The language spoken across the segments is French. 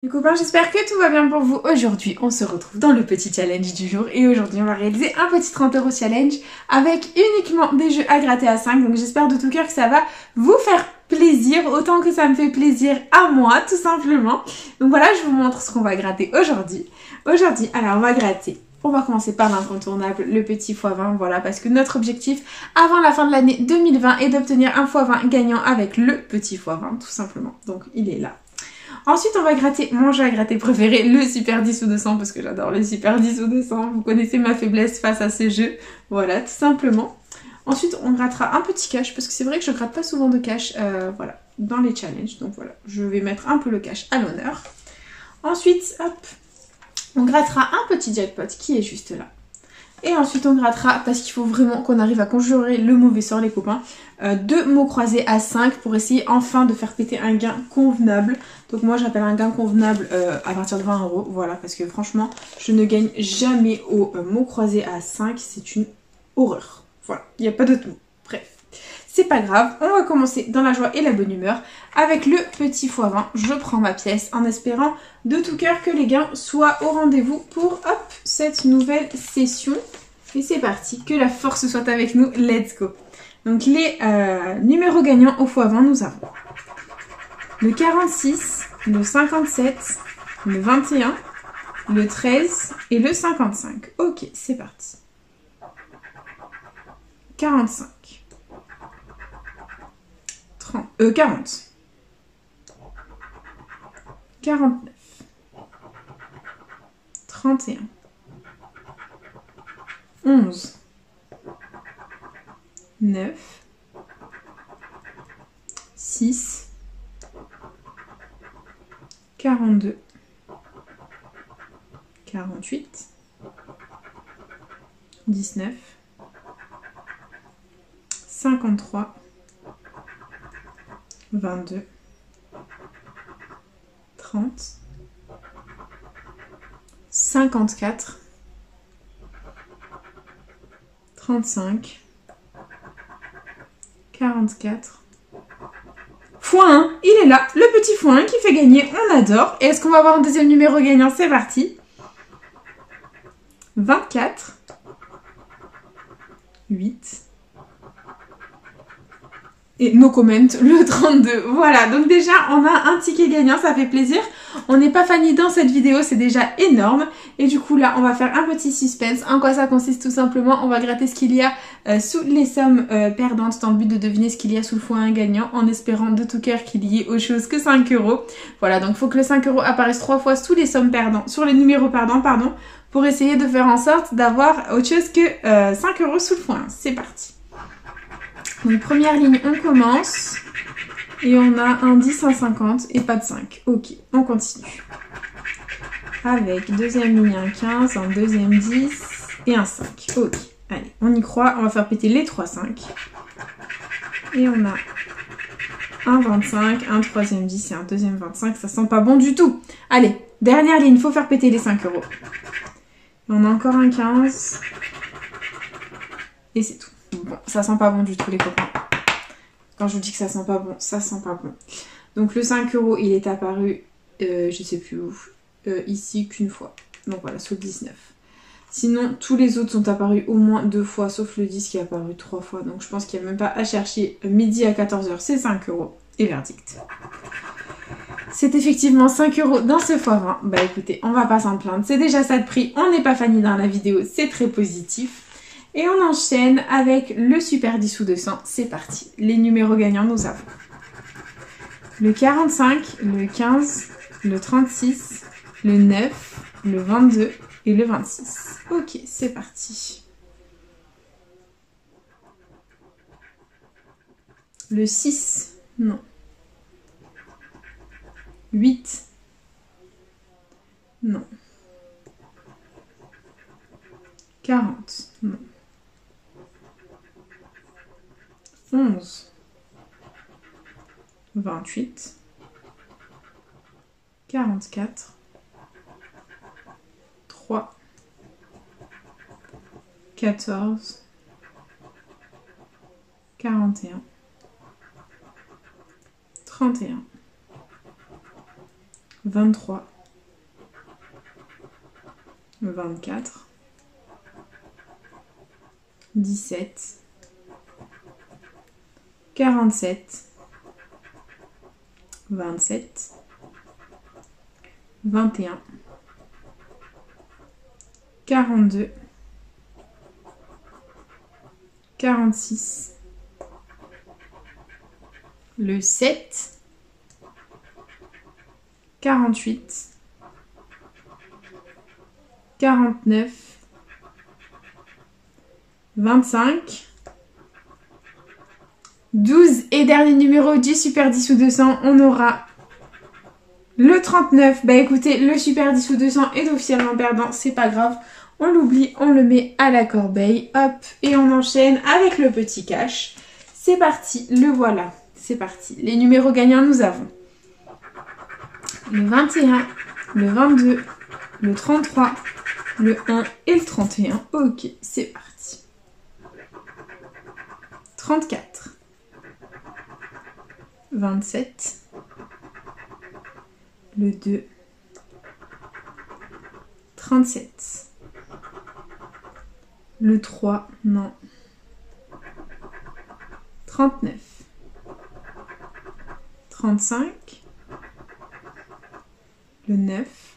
Les copains, j'espère que tout va bien pour vous. Aujourd'hui, on se retrouve dans le petit challenge du jour et aujourd'hui, on va réaliser un petit 30 € challenge avec uniquement des jeux à gratter à 5. Donc j'espère de tout cœur que ça va vous faire plaisir autant que ça me fait plaisir à moi, tout simplement. Donc voilà, je vous montre ce qu'on va gratter aujourd'hui. Alors on va gratter. On va commencer par l'incontournable, le petit x20, voilà, parce que notre objectif avant la fin de l'année 2020 est d'obtenir un x20 gagnant avec le petit x20, tout simplement. Donc il est là. Ensuite, on va gratter mon jeu à gratter préféré, le Super 10 ou 200, parce que j'adore le Super 10 ou 200. Vous connaissez ma faiblesse face à ce jeu. Voilà, tout simplement. Ensuite, on grattera un petit cash, parce que c'est vrai que je gratte pas souvent de cash, voilà, dans les challenges. Donc voilà, je vais mettre un peu le cash à l'honneur. Ensuite, hop, on grattera un petit jackpot qui est juste là. Et ensuite on grattera, parce qu'il faut vraiment qu'on arrive à conjurer le mauvais sort les copains, 2 mots croisés à 5 pour essayer enfin de faire péter un gain convenable. Donc moi j'appelle un gain convenable à partir de 20 €, voilà, parce que franchement je ne gagne jamais aux mots croisés à 5, c'est une horreur. Voilà, il n'y a pas d'autre mot. Bref, c'est pas grave, on va commencer dans la joie et la bonne humeur avec le petit x20. Je prends ma pièce en espérant de tout cœur que les gains soient au rendez-vous pour hop, cette nouvelle session. Et c'est parti, que la force soit avec nous, let's go. Donc les numéros gagnants au x20, nous avons le 46, le 57, le 21, le 13 et le 55. Ok, c'est parti. 45. 40. 49. 31. 11. 9. 6. 42. 48. 19. 53. 22. 30. 54. 35. 44. x1, il est là, le petit x1 qui fait gagner, on adore. Et est-ce qu'on va avoir un deuxième numéro gagnant? C'est parti. 24. 8. Et no comment, le 32. Voilà, donc déjà, on a un ticket gagnant, ça fait plaisir. On n'est pas fanny dans cette vidéo, c'est déjà énorme. Et du coup, là, on va faire un petit suspense. En quoi ça consiste tout simplement? On va gratter ce qu'il y a sous les sommes perdantes dans le but de deviner ce qu'il y a sous le x1 gagnant en espérant de tout cœur qu'il y ait autre chose que 5 €. Voilà, donc il faut que le 5 € apparaisse 3 fois sous les sommes perdantes, sur les numéros perdants, pardon, pour essayer de faire en sorte d'avoir autre chose que 5 € sous le x1. C'est parti. Donc première ligne, on commence et on a un 10 à 50 et pas de 5. Ok, on continue. Avec deuxième ligne un 15, un deuxième 10 et un 5. Ok, allez, on y croit, on va faire péter les 3 5. Et on a un 25, un troisième 10 et un deuxième 25, ça sent pas bon du tout. Allez, dernière ligne, il faut faire péter les 5 €. Et on a encore un 15 et c'est tout. Bon, ça sent pas bon du tout les copains. Quand je vous dis que ça sent pas bon, ça sent pas bon. Donc le 5 €, il est apparu, je sais plus où, ici qu'une fois. Donc voilà, sous le 19. Sinon, tous les autres sont apparus au moins 2 fois, sauf le 10 qui est apparu 3 fois. Donc je pense qu'il n'y a même pas à chercher. Midi à 14 h, c'est 5 € et verdict. C'est effectivement 5 € dans ce x20. Bah écoutez, on va pas s'en plaindre. C'est déjà ça de prix. On n'est pas fanny dans la vidéo, c'est très positif. Et on enchaîne avec le Super 10 ou 200. C'est parti. Les numéros gagnants, nous avons le 45, le 15, le 36, le 9, le 22 et le 26. Ok, c'est parti. Le 6, non. 8, non. 40, non. 11, 28, 44, 3, 14, 41, 31, 23, 24, 17, 47, 27, 21, 42, 46, le 7, 48, 49, 25, 12 et dernier numéro du Super 10 ou 200, on aura le 39. Bah écoutez, le Super 10 ou 200 est officiellement perdant, c'est pas grave. On l'oublie, on le met à la corbeille, hop, et on enchaîne avec le petit cash. C'est parti, le voilà, c'est parti. Les numéros gagnants, nous avons le 21, le 22, le 33, le 1 et le 31. Ok, c'est parti. 34, 27, le 2, 37, le 3, non, 39, 35, le 9,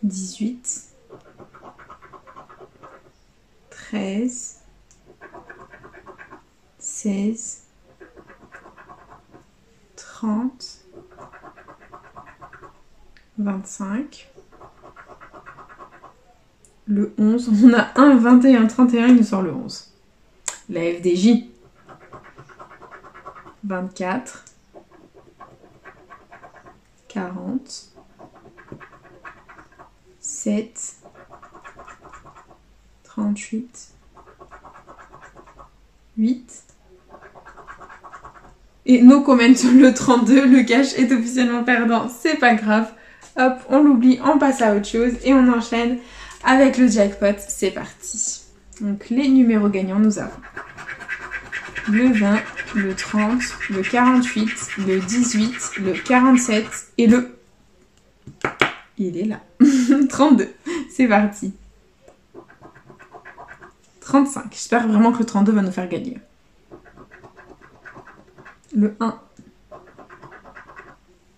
18, 13, 16, 30, 25, le 11, on a un 21, 31, il nous sort le 11. La FDJ, 24, 40, 7, 38, 8. Et no comment sur le 32, le cash est officiellement perdant, c'est pas grave. Hop, on l'oublie, on passe à autre chose et on enchaîne avec le jackpot, c'est parti. Donc les numéros gagnants, nous avons le 20, le 30, le 48, le 18, le 47 et le... Il est là. 32, c'est parti. 35, j'espère vraiment que le 32 va nous faire gagner. Le 1,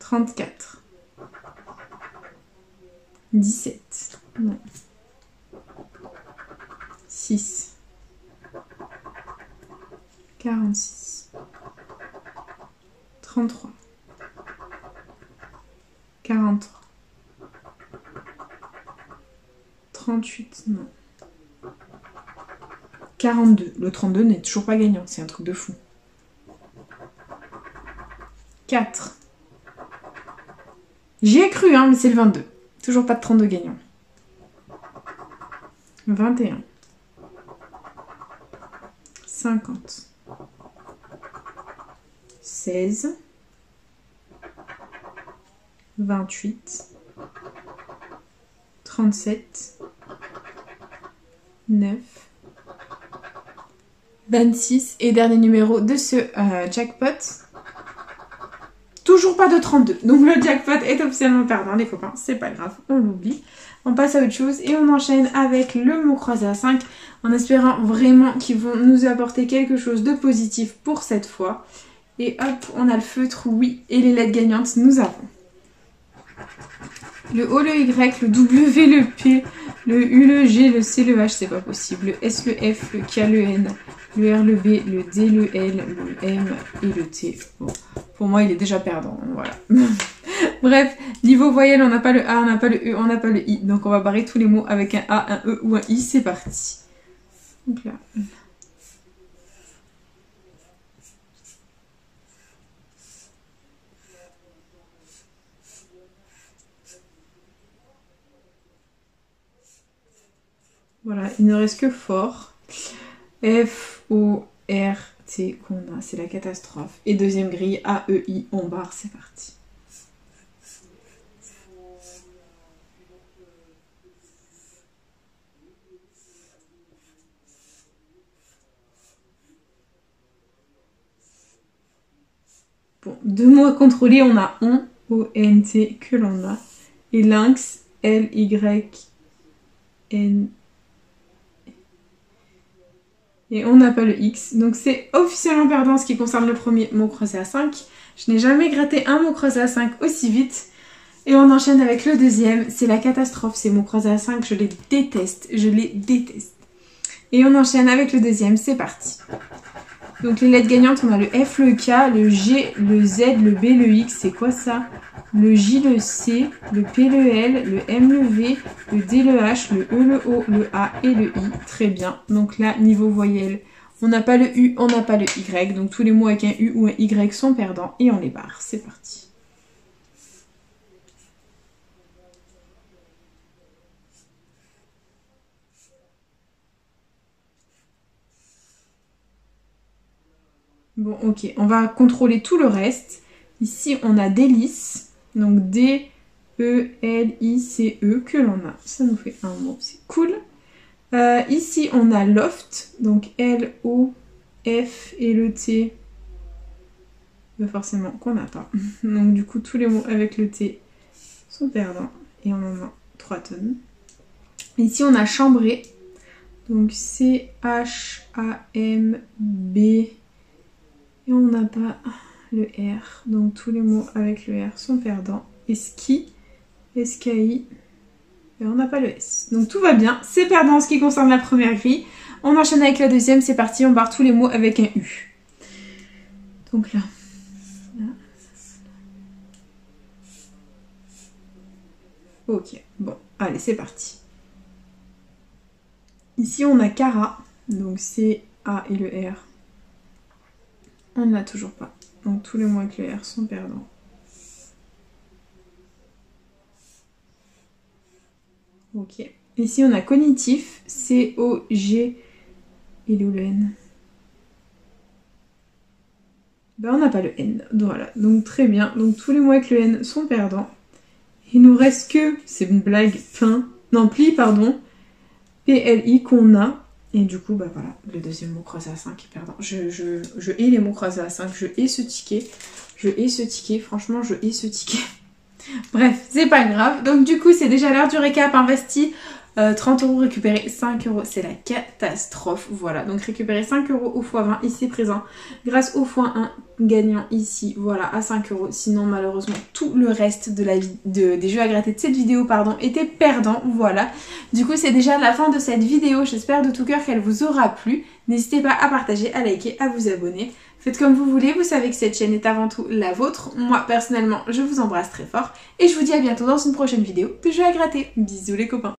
34, 17, non, 6, 46, 33, 43, 38, non, 42, le 32 n'est toujours pas gagnant, c'est un truc de fou. 4. J'y ai cru, hein, mais c'est le 22. Toujours pas de 32 gagnants. 21. 50. 16. 28. 37. 9. 26. Et dernier numéro de ce jackpot. Toujours pas de 32. Donc le jackpot est officiellement perdant, les copains. C'est pas grave, on l'oublie. On passe à autre chose et on enchaîne avec le mot croisé à 5 en espérant vraiment qu'ils vont nous apporter quelque chose de positif pour cette fois. Et hop, on a le feutre, oui, et les lettres gagnantes, nous avons le O, le Y, le W, le P, le U, le G, le C, le H, c'est pas possible, le S, le F, le K, le N, le R, le B, le D, le L, le M et le T. Bon, pour moi, il est déjà perdant, voilà. Bref, niveau voyelle, on n'a pas le A, on n'a pas le E, on n'a pas le I. Donc on va barrer tous les mots avec un A, un E ou un I, c'est parti. Donc là... Voilà, il ne reste que fort. F, O, R, T qu'on a, c'est la catastrophe. Et deuxième grille, A, E, I, on barre, c'est parti. Bon, deux mots à contrôler, on a on, O-N-T que l'on a. Et Lynx, L-Y-N. Et on n'a pas le X. Donc c'est officiellement perdant en ce qui concerne le premier mot croisé à 5. Je n'ai jamais gratté un mot croisé à 5 aussi vite. Et on enchaîne avec le deuxième. C'est la catastrophe. Ces mots croisés à 5, je les déteste. Je les déteste. Et on enchaîne avec le deuxième. C'est parti. Donc les lettres gagnantes, on a le F, le K, le G, le Z, le B, le X. C'est quoi ça? Le J, le C, le P, le L, le M, le V, le D, le H, le E, le O, le A et le I. Très bien. Donc là, niveau voyelle, on n'a pas le U, on n'a pas le Y. Donc tous les mots avec un U ou un Y sont perdants et on les barre. C'est parti. Bon, ok, on va contrôler tout le reste. Ici, on a délice, donc D-E-L-I-C-E que l'on a. Ça nous fait un mot, c'est cool. Ici, on a loft, donc L-O-F et le T. Forcément qu'on n'a pas. Donc du coup, tous les mots avec le T sont perdants. Et on en a 3 tonnes. Ici, on a chambré, donc C-H-A-M-B. Et on n'a pas le R. Donc tous les mots avec le R sont perdants. Et ski, S-K-I. Et on n'a pas le S. Donc tout va bien. C'est perdant en ce qui concerne la première grille. On enchaîne avec la deuxième. C'est parti. On barre tous les mots avec un U. Donc là. Ok. Bon. Allez, c'est parti. Ici, on a Cara. Donc C-A et le R. On ne l'a toujours pas. Donc tous les mots avec le R sont perdants. Ok. Ici on a cognitif. C-O-G. Il est où le N? Ben on n'a pas le N. Voilà. Donc très bien. Donc tous les mots avec le N sont perdants. Il nous reste que, c'est une blague, pli, pardon. P-L-I qu'on a. Et du coup, bah voilà, le deuxième mot croisé à 5 est perdant. Je hais les mots croisés à 5, je hais ce ticket. Franchement, je hais ce ticket. Bref, c'est pas grave. Donc du coup, c'est déjà l'heure du récap. Investi 30 € récupéré 5 €. C'est la catastrophe. Voilà, donc récupérer 5 € au x20 ici présent. Grâce au x1 gagnant ici, voilà, à 5 €. Sinon, malheureusement, tout le reste des jeux à gratter de cette vidéo, était perdant. Voilà. Du coup, c'est déjà la fin de cette vidéo. J'espère de tout cœur qu'elle vous aura plu. N'hésitez pas à partager, à liker, à vous abonner. Faites comme vous voulez, vous savez que cette chaîne est avant tout la vôtre. Moi, personnellement, je vous embrasse très fort. Et je vous dis à bientôt dans une prochaine vidéo de jeux à gratter. Bisous les copains.